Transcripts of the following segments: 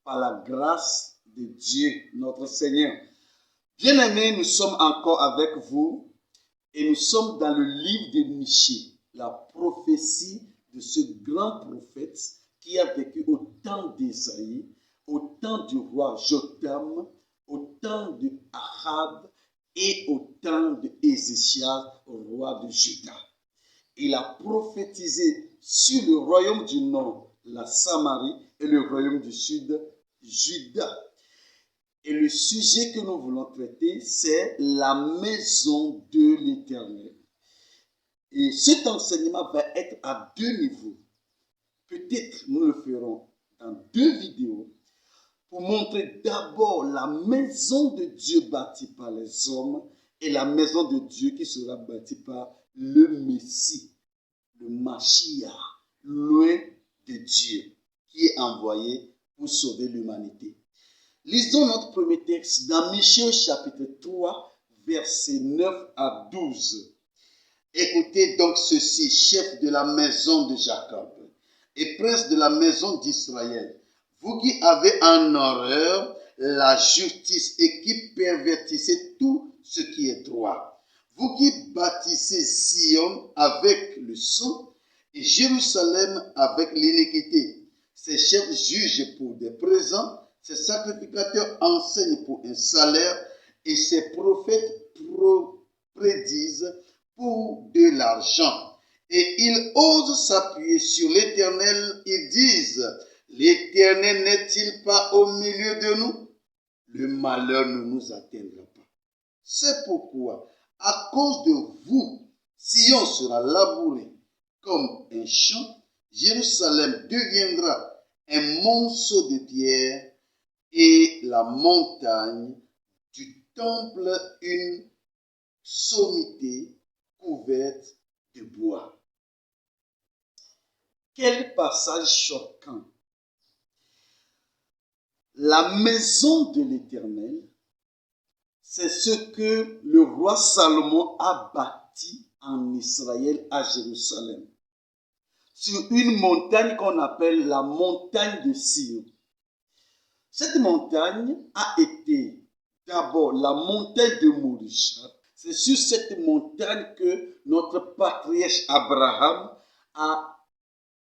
par la grâce de Dieu, notre Seigneur. Bien-aimés, nous sommes encore avec vous et nous sommes dans le livre de Michée, la prophétie de ce grand prophète qui a vécu au temps d'Ésaïe, au temps du roi Jotam, au temps de Ahab et au temps de Ézéchias, roi de Juda. Il a prophétisé sur le royaume du nord, la Samarie, et le royaume du sud, Juda. Et le sujet que nous voulons traiter, c'est la maison de l'Éternel. Et cet enseignement va être à deux niveaux. Peut-être nous le ferons dans deux vidéos pour montrer d'abord la maison de Dieu bâtie par les hommes et la maison de Dieu qui sera bâtie par le Messie, le Mashiach, loin de Dieu, qui est envoyé pour sauver l'humanité. Lisons notre premier texte dans Michée chapitre 3, versets 9 à 12. Écoutez donc ceci, chef de la maison de Jacob et prince de la maison d'Israël, vous qui avez en horreur la justice et qui pervertissez tout ce qui est droit, vous qui bâtissez Sion avec le sang et Jérusalem avec l'iniquité, ces chefs jugent pour des présents, ces sacrificateurs enseignent pour un salaire et ces prophètes prédisent pour de l'argent. Et ils osent s'appuyer sur l'Éternel. Ils disent, l'Éternel n'est-il pas au milieu de nous? Le malheur ne nous atteindra pas. C'est pourquoi, à cause de vous, Sion sera labouré comme un champ, Jérusalem deviendra un monceau de pierre et la montagne du temple une sommité couverte de bois. Quel passage choquant! La maison de l'Éternel, c'est ce que le roi Salomon a bâti en Israël à Jérusalem, sur une montagne qu'on appelle la montagne de Sion. Cette montagne a été d'abord la montagne de Moriah. C'est sur cette montagne que notre patriarche Abraham a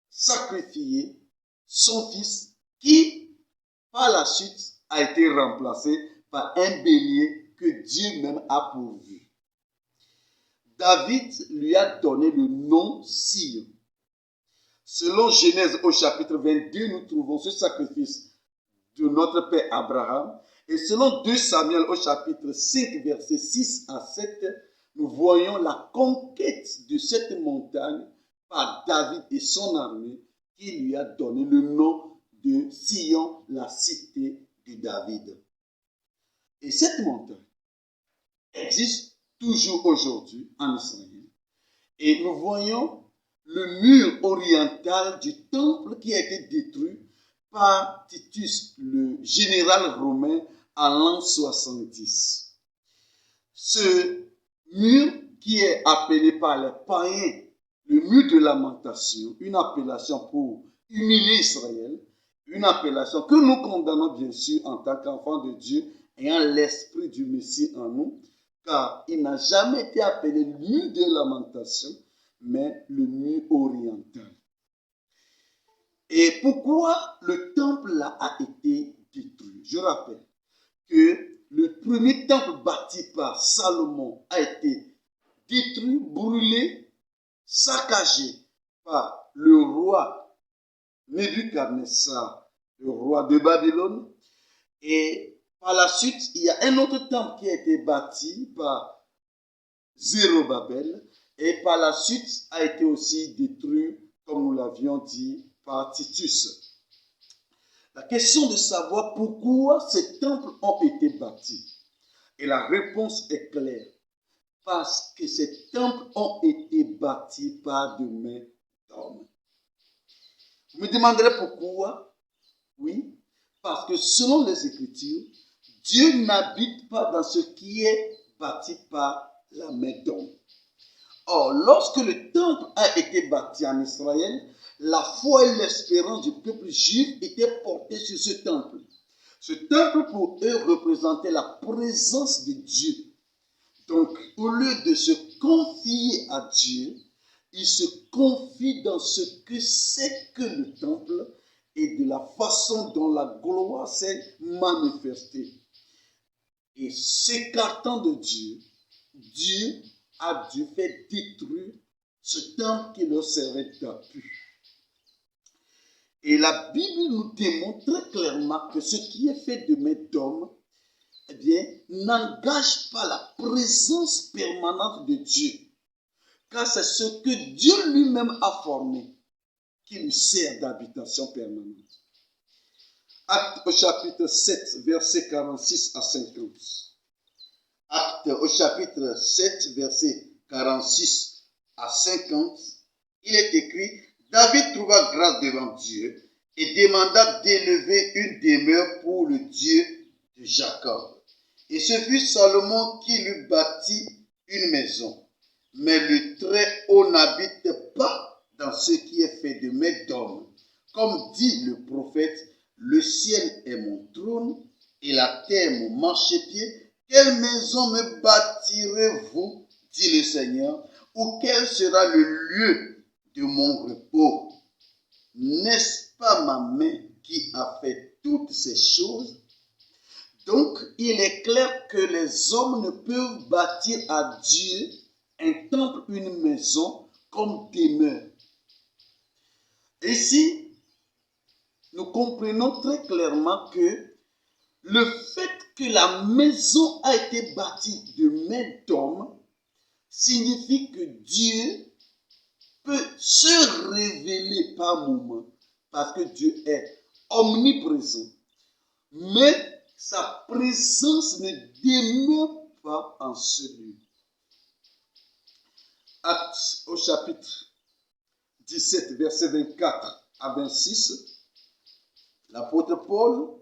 sacrifié son fils qui, par la suite, a été remplacé par un bélier que Dieu même a pourvu. David lui a donné le nom Sion. Selon Genèse au chapitre 22, nous trouvons ce sacrifice de notre père Abraham. Et selon 2 Samuel au chapitre 5, versets 6 à 7, nous voyons la conquête de cette montagne par David et son armée qui lui a donné le nom de Sion, la cité de David. Et cette montagne existe toujours aujourd'hui en Israël. Et nous voyons le mur oriental du temple qui a été détruit par Titus, le général romain, en l'an 70. Ce mur qui est appelé par les païens le mur de lamentation, une appellation pour humilier Israël, une appellation que nous condamnons bien sûr en tant qu'enfants de Dieu ayant l'esprit du Messie en nous, car il n'a jamais été appelé le mur de lamentation, mais le mur oriental. Et pourquoi le temple là a été détruit? Je rappelle que le premier temple bâti par Salomon a été détruit, brûlé, saccagé par le roi Nebuchadnezzar, le roi de Babylone. Et par la suite, il y a un autre temple qui a été bâti par Zérubabel et par la suite a été aussi détruit, comme nous l'avions dit, par Titus. La question de savoir pourquoi ces temples ont été bâtis. Et la réponse est claire. Parce que ces temples ont été bâtis par de mains d'hommes. Vous me demanderez pourquoi? Oui, parce que selon les Écritures, Dieu n'habite pas dans ce qui est bâti par la main d'homme. Or, lorsque le temple a été bâti en Israël, la foi et l'espérance du peuple juif étaient portées sur ce temple. Ce temple pour eux représentait la présence de Dieu. Donc, au lieu de se confier à Dieu, ils se confient dans ce que c'est que le temple et de la façon dont la gloire s'est manifestée. Et s'écartant de Dieu, Dieu a dû faire détruire ce temple qui leur servait d'appui. Et la Bible nous démontre très clairement que ce qui est fait de main d'homme, eh bien, n'engage pas la présence permanente de Dieu. Car c'est ce que Dieu lui-même a formé qui lui sert d'habitation permanente. Actes au chapitre 7, versets 46 à 50. Actes au chapitre 7, versets 46 à 50, il est écrit: David trouva grâce devant Dieu et demanda d'élever une demeure pour le Dieu de Jacob. Et ce fut Salomon qui lui bâtit une maison. Mais le Très-Haut n'habite pas dans ce qui est fait de main d'homme. Comme dit le prophète, le ciel est mon trône et la terre mon marchepied. Quelle maison me bâtirez-vous, dit le Seigneur, ou quel sera le lieu de mon repos? N'est-ce pas ma main qui a fait toutes ces choses? Donc, il est clair que les hommes ne peuvent bâtir à Dieu un temple, une maison, comme demeure. Ici, nous comprenons très clairement que le fait que la maison a été bâtie de main d'homme signifie que Dieu peut se révéler par moment, parce que Dieu est omniprésent. Mais sa présence ne demeure pas en ce lieu. Actes au chapitre 17, versets 24 à 26, l'apôtre Paul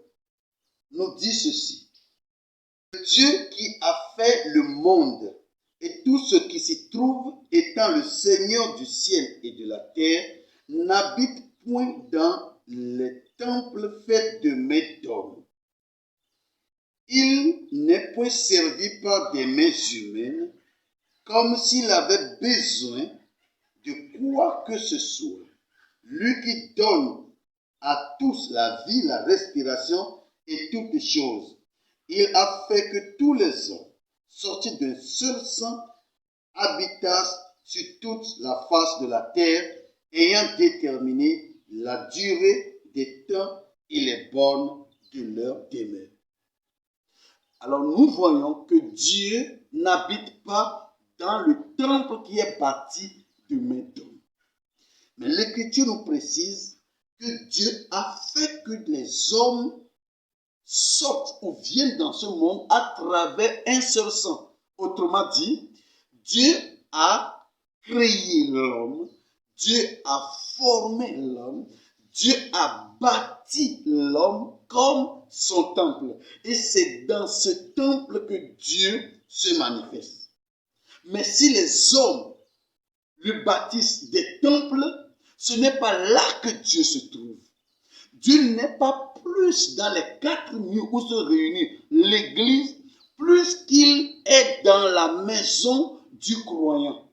nous dit ceci. Dieu qui a fait le monde et tout ce qui s'y trouve, étant le Seigneur du ciel et de la terre, n'habite point dans les temples faits de mains d'hommes. Il n'est point servi par des mains humaines, comme s'il avait besoin de quoi que ce soit. Lui qui donne à tous la vie, la respiration et toutes choses. Il a fait que tous les hommes, sortis d'un seul sang, habitassent sur toute la face de la terre, ayant déterminé la durée des temps et les bornes de leur demeure. Alors nous voyons que Dieu n'habite pas dans le temple qui est bâti de main d'homme. Mais l'Écriture nous précise que Dieu a fait que les hommes sortent ou viennent dans ce monde à travers un seul sang. Autrement dit, Dieu a créé l'homme, Dieu a formé l'homme, Dieu a bâti l'homme comme son temple. Et c'est dans ce temple que Dieu se manifeste. Mais si les hommes lui bâtissent des temples, ce n'est pas là que Dieu se trouve. Dieu n'est pas plus dans les quatre murs où se réunit l'Église, plus qu'il est dans la maison du croyant.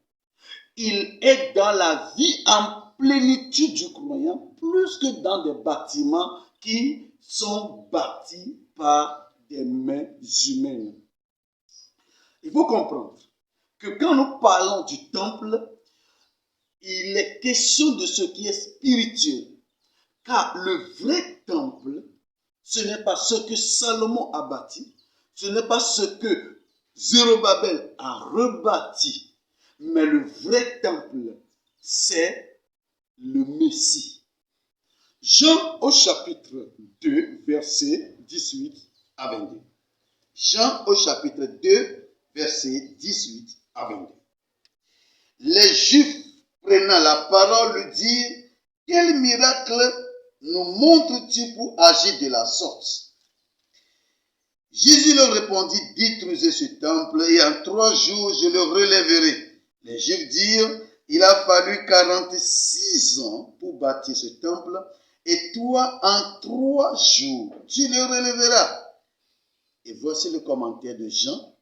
Il est dans la vie en plénitude du croyant, plus que dans des bâtiments qui sont bâtis par des mains humaines. Il faut comprendre que quand nous parlons du temple, il est question de ce qui est spirituel. Car le vrai temple, ce n'est pas ce que Salomon a bâti, ce n'est pas ce que Zérubabel a rebâti, mais le vrai temple, c'est le Messie. Jean au chapitre 2, versets 18 à 22. Jean au chapitre 2, versets 18 à 22. Les Juifs prenant la parole lui dirent: quel miracle nous montres-tu pour agir de la sorte? Jésus leur répondit: détruisez ce temple et en 3 jours je le relèverai. Les Juifs dirent: Il a fallu 46 ans pour bâtir ce temple, et toi, en 3 jours, tu le relèveras. Et voici le commentaire de Jean.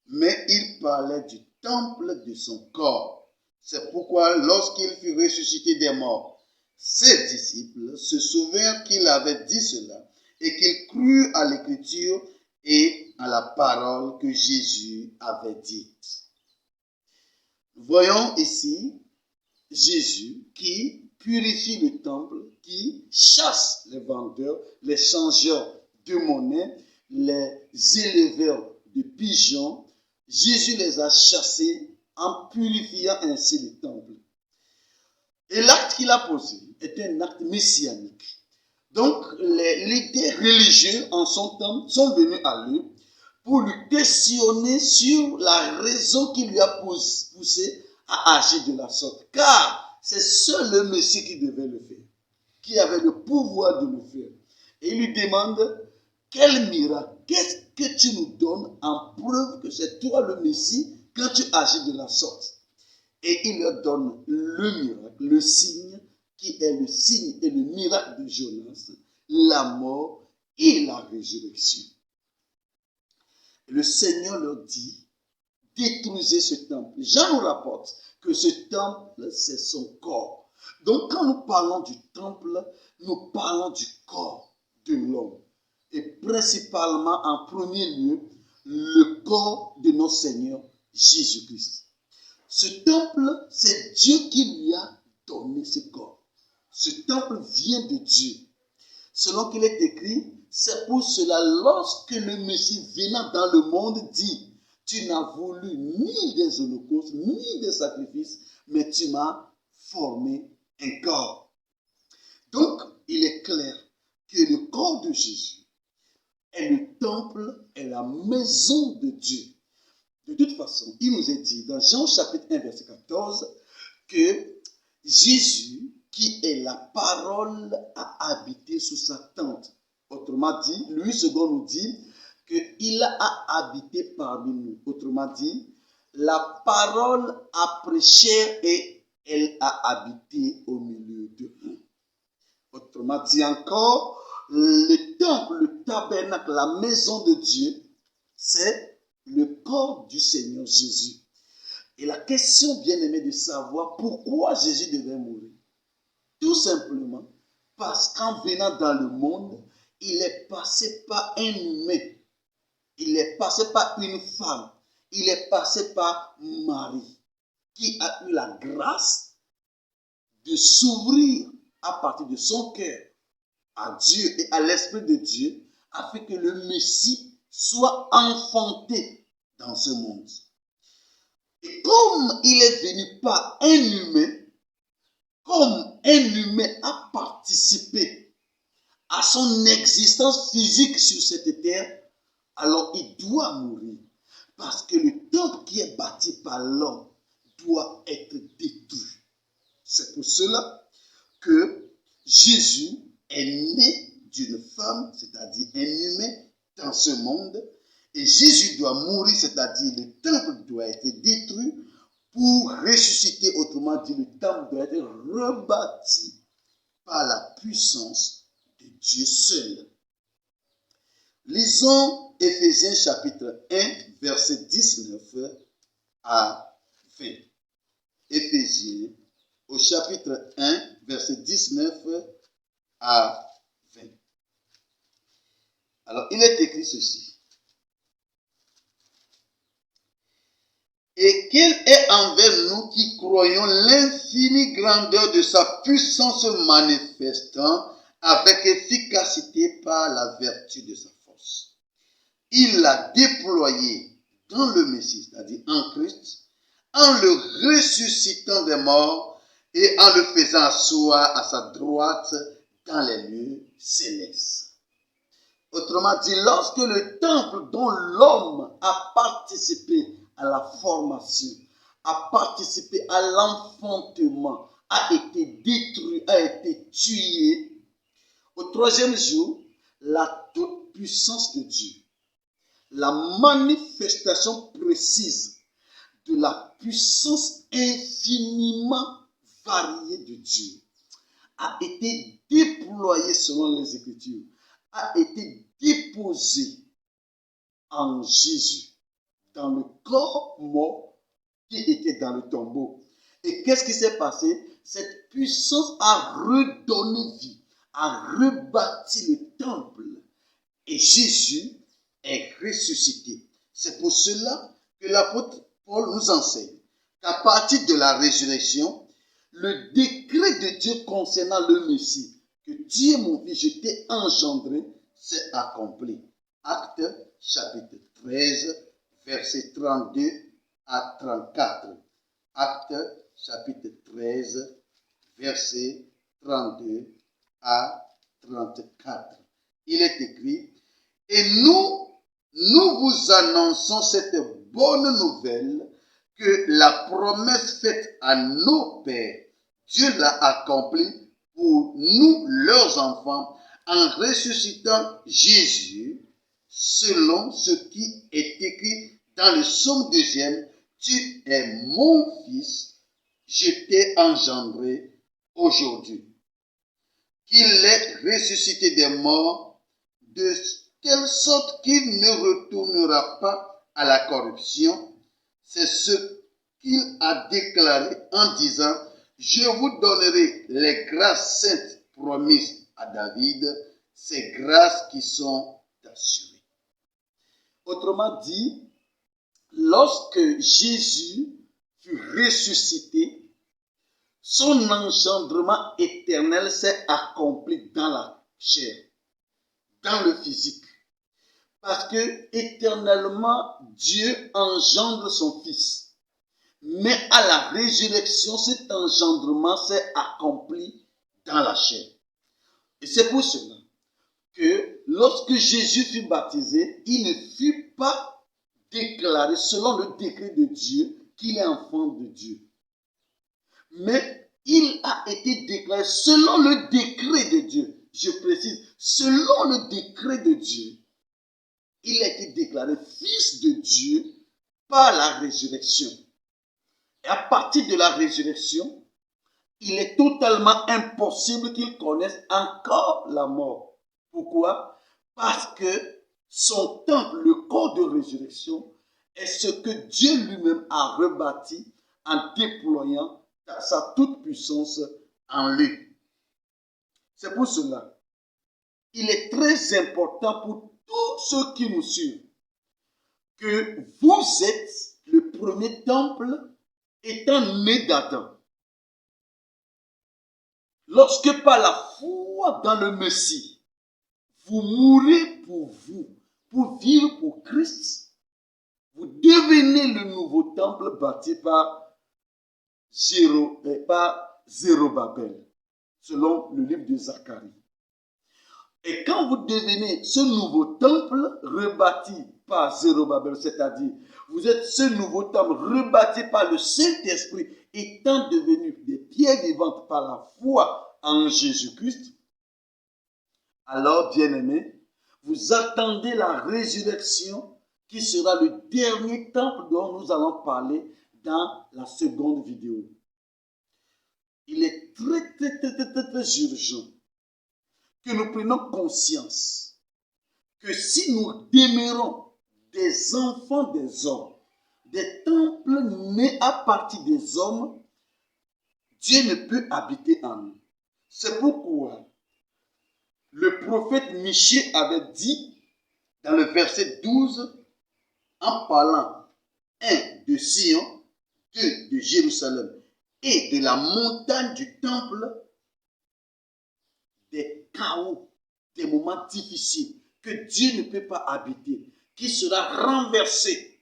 Mais il parlait du temple de son corps. C'est pourquoi, lorsqu'il fut ressuscité des morts, ses disciples se souvinrent qu'il avait dit cela et qu'ils crurent à l'écriture et à la parole que Jésus avait dite. Voyons ici Jésus qui purifie le temple, qui chasse les vendeurs, les changeurs de monnaie, les éleveurs de pigeons. Jésus les a chassés en purifiant ainsi le temple. Et l'acte qu'il a posé est un acte messianique. Donc, les leaders religieux en son temps sont venus à lui pour lui questionner sur la raison qui lui a poussé à agir de la sorte. Car c'est seul le Messie qui devait le faire, qui avait le pouvoir de le faire. Et il lui demande, quel miracle, qu'est-ce que tu nous donnes en preuve que c'est toi le Messie quand tu agis de la sorte? Et il leur donne le miracle, le signe, qui est le signe et le miracle de Jonas, la mort et la résurrection. Et le Seigneur leur dit, détruisez ce temple. Jean nous rapporte que ce temple, c'est son corps. Donc quand nous parlons du temple, nous parlons du corps de l'homme. Et principalement, en premier lieu, le corps de notre Seigneur Jésus-Christ. Ce temple, c'est Dieu qui lui a donné ce corps. Ce temple vient de Dieu. Selon qu'il est écrit, c'est pour cela, lorsque le Messie venant dans le monde dit, tu n'as voulu ni des holocaustes, ni des sacrifices, mais tu m'as formé un corps. Donc, il est clair que le corps de Jésus est le temple, est la maison de Dieu. De toute façon, il nous est dit dans Jean chapitre 1, verset 14, que Jésus, qui est la parole, a habité sous sa tente. Autrement dit, Louis II nous dit qu'il a habité parmi nous. Autrement dit, la parole a pris chair et elle a habité au milieu de nous. Autrement dit encore, le temple, le tabernacle, la maison de Dieu, c'est le corps du Seigneur Jésus. Et la question, bien aimée, de savoir pourquoi Jésus devait mourir. Tout simplement parce qu'en venant dans le monde, il est passé par un humain. Il est passé par une femme. Il est passé par Marie, qui a eu la grâce de s'ouvrir à partir de son cœur à Dieu et à l'Esprit de Dieu, afin que le Messie soit enfanté dans ce monde. Et comme il est venu par un humain, comme un humain a participé à son existence physique sur cette terre, alors il doit mourir. Parce que le temple qui est bâti par l'homme doit être détruit. C'est pour cela que Jésus est né d'une femme, c'est-à-dire un humain, dans ce monde. Et Jésus doit mourir, c'est-à-dire le temple doit être détruit pour ressusciter. Autrement dit, le temple doit être rebâti par la puissance de Dieu seul. Lisons Éphésiens chapitre 1, verset 19 à 20. Éphésiens au chapitre 1, verset 19 à 20. Alors, il est écrit ceci. Et quelle est envers nous qui croyons l'infinie grandeur de sa puissance manifestant avec efficacité par la vertu de sa force. Il l'a déployé dans le Messie, c'est-à-dire en Christ, en le ressuscitant des morts et en le faisant asseoir à sa droite dans les lieux célestes. Autrement dit, lorsque le temple dont l'homme a participé à la formation, a participé à l'enfantement, a été détruit, a été tué, au troisième jour, la toute-puissance de Dieu, la manifestation précise de la puissance infiniment variée de Dieu a été déployée selon les Écritures, a été déposée en Jésus, dans le corps mort qui était dans le tombeau. Et qu'est-ce qui s'est passé? Cette puissance a redonné vie, a rebâti le temple. Et Jésus est ressuscité. C'est pour cela que l'apôtre Paul nous enseigne qu'à partir de la résurrection, le décret de Dieu concernant le Messie, que Dieu mon fils, je t'ai engendré, s'est accompli. Acte chapitre 13, versets 32 à 34. Acte chapitre 13, versets 32 à 34. Il est écrit, et nous vous annonçons cette bonne nouvelle que la promesse faite à nos pères, Dieu l'a accomplie pour nous, leurs enfants, en ressuscitant Jésus, selon ce qui est écrit dans le psaume 2, tu es mon fils, je t'ai engendré aujourd'hui. Qu'il est ressuscité des morts, de telle sorte qu'il ne retournera pas à la corruption. C'est ce qu'il a déclaré en disant, je vous donnerai les grâces saintes promises à David, ces grâces qui sont assurées. Autrement dit, lorsque Jésus fut ressuscité, son engendrement éternel s'est accompli dans la chair, dans le physique. Parce que éternellement, Dieu engendre son Fils. Mais à la résurrection, cet engendrement s'est accompli dans la chair. Et c'est pour cela que lorsque Jésus fut baptisé, il ne fut pas déclaré selon le décret de Dieu qu'il est enfant de Dieu. Mais il a été déclaré selon le décret de Dieu. Je précise, selon le décret de Dieu, il a été déclaré fils de Dieu par la résurrection. Et à partir de la résurrection, il est totalement impossible qu'il connaisse encore la mort. Pourquoi? Parce que son temple, le corps de résurrection, est ce que Dieu lui-même a rebâti en déployant sa toute-puissance en lui. C'est pour cela, il est très important pour tous ceux qui nous suivent que vous êtes le premier temple étant né d'Adam. Lorsque par la foi dans le Messie, vous mourrez pour vous, pour vivre pour Christ, vous devenez le nouveau temple bâti par Zérubabel, selon le livre de Zacharie. Et quand vous devenez ce nouveau temple rebâti par Zérubabel, c'est-à-dire vous êtes ce nouveau temple rebâti par le Saint-Esprit, étant devenu des pierres vivantes par la foi en Jésus-Christ, alors, bien-aimés, vous attendez la résurrection qui sera le dernier temple dont nous allons parler dans la seconde vidéo. Il est très urgent que nous prenions conscience que si nous demeurons des enfants des hommes, des temples nés à partir des hommes, Dieu ne peut habiter en nous. C'est pourquoi le prophète Michée avait dit dans le verset 12, en parlant 1 de Sion, 2 de Jérusalem et de la montagne du temple, des chaos, des moments difficiles que Dieu ne peut pas habiter, qui sera renversé.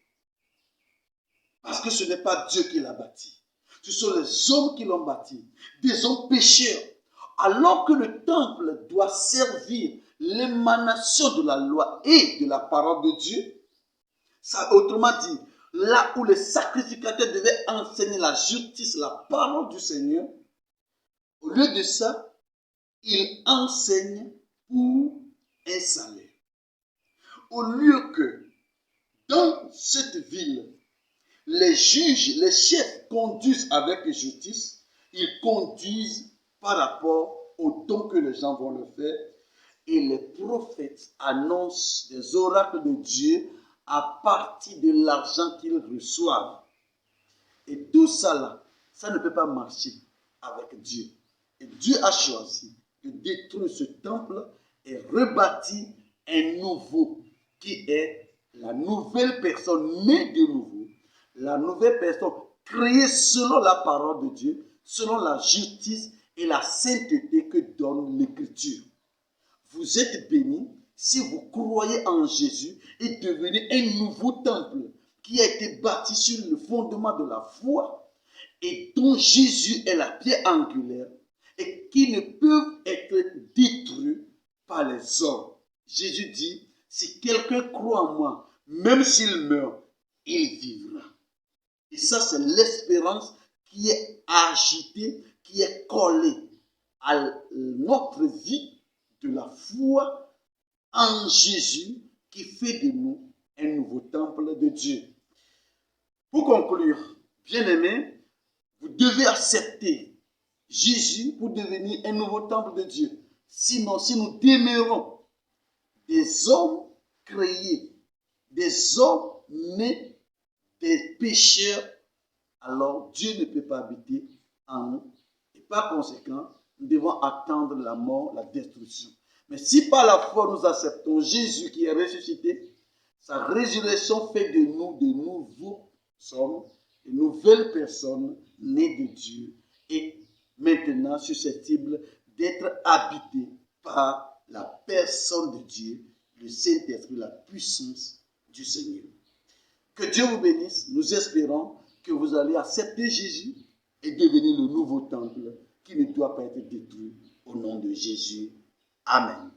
Parce que ce n'est pas Dieu qui l'a bâti. Ce sont les hommes qui l'ont bâti, des hommes pécheurs. Alors que le temple doit servir l'émanation de la loi et de la parole de Dieu, ça, autrement dit, là où les sacrificateurs devaient enseigner la justice, la parole du Seigneur, au lieu de ça, ils enseignent pour un salaire. Au lieu que dans cette ville, les juges, les chefs conduisent avec justice, ils conduisent par rapport au don que les gens vont leur faire. Et les prophètes annoncent des oracles de Dieu à partir de l'argent qu'ils reçoivent. Et tout ça là, ça ne peut pas marcher avec Dieu. Et Dieu a choisi de détruire ce temple et rebâtir un nouveau qui est la nouvelle personne née de nouveau, la nouvelle personne créée selon la parole de Dieu, selon la justice et la sainteté que donne l'Écriture. Vous êtes bénis si vous croyez en Jésus et devenez un nouveau temple qui a été bâti sur le fondement de la foi et dont Jésus est la pierre angulaire et qui ne peuvent être détruits par les hommes. Jésus dit, si quelqu'un croit en moi, même s'il meurt, il vivra. Et ça, c'est l'espérance qui est agitée, qui est collée à notre vie de la foi en Jésus qui fait de nous un nouveau temple de Dieu. Pour conclure, bien-aimés, vous devez accepter Jésus pour devenir un nouveau temple de Dieu. Sinon, si nous demeurons des hommes créés, des hommes nés des pécheurs, alors Dieu ne peut pas habiter en nous. Et par conséquent, nous devons attendre la mort, la destruction. Mais si par la foi nous acceptons Jésus qui est ressuscité, sa résurrection fait de nous de nouveaux hommes, de nouvelles personnes nées de Dieu et maintenant susceptibles d'être habitées par la personne de Dieu, le Saint-Esprit, la puissance du Seigneur. Que Dieu vous bénisse. Nous espérons que vous allez accepter Jésus et devenir le nouveau temple qui ne doit pas être détruit au nom de Jésus. Amen.